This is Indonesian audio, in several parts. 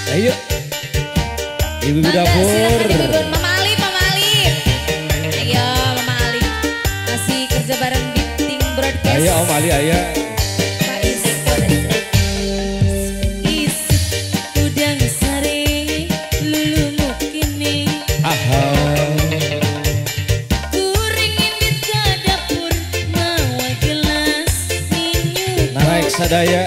Ayo. Ibu dapur. Mama Ali, Mama Ali. Ayo Mama Ali. Masih kerja bareng di Ting Broadcast. Ayo Om Ali, ayo. Pak Is udang sare lulu mukini. Aha. Kuringin di dapur mawa gelas minyu. Naik sadaya.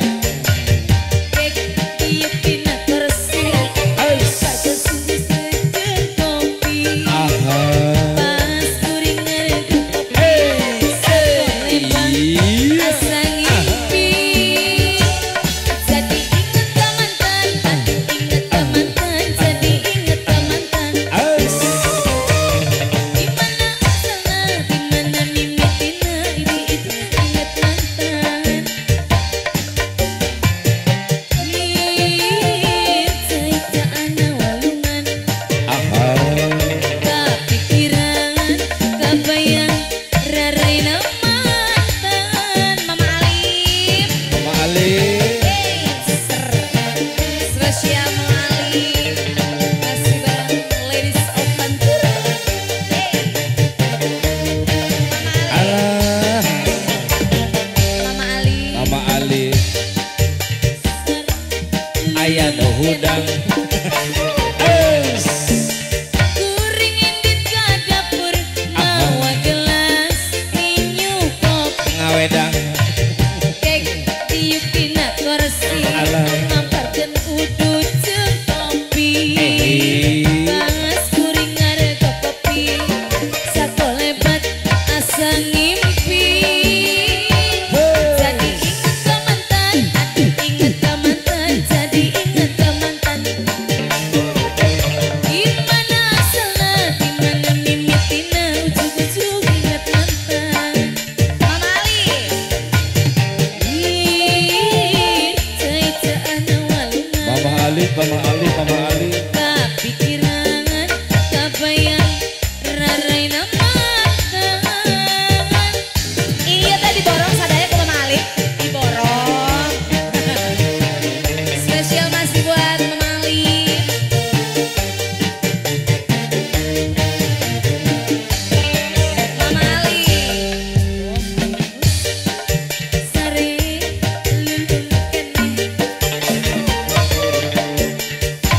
Ayah no hudang. Kuringin di dapur mawa gelas minyu kopi. Ngawedang. Kek tiup dina kursi. Mamparkeun kudu jeung kopi. Pas kuring ngarega kopi. Sakolebat asa ngimpi. Jadi inget ka mantan, aduh inget ka mantan. Jadi inget ka mantan. Gimana asalna, gimana mimitina, ujug-ujug inget mantan. Mama Ali. Cai-caan walungan. Mama Ali, Mama Ali, Mama Ali. Kepikiran, kebayang, raraina mantan. Iya tadi borong sadaya ke Mama Ali. Diborong. Spesial masih buat Mama Ali. Mama Ali. Sare lulung kene.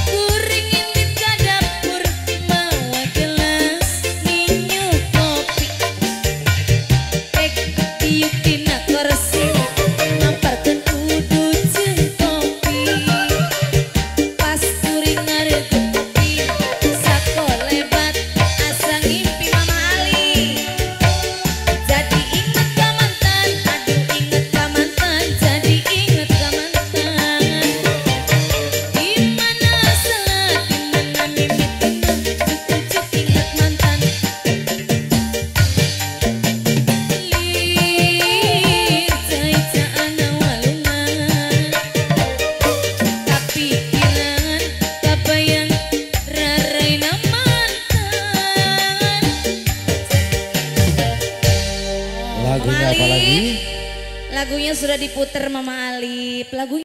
Kuringin di dapur mawa gelas minyu kopi. Kek tiup dina kursi. Mamparkeun kudu jeung kopi. Pas kuring ngareukeun kopi. Sakolebat asa ngimpi Mama Ali. Jadi inget ka mantan, aduh inget ka mantan. Jadi inget ka mantan. Gimana asalna, gimana mimitina, ujug-ujug inget mantan. Lir cai-caan walungan. Kapikiran, kabayang, raraina mantan. Lagunya apa lagi? Lagunya sudah diputer Mama Alip. Lagunya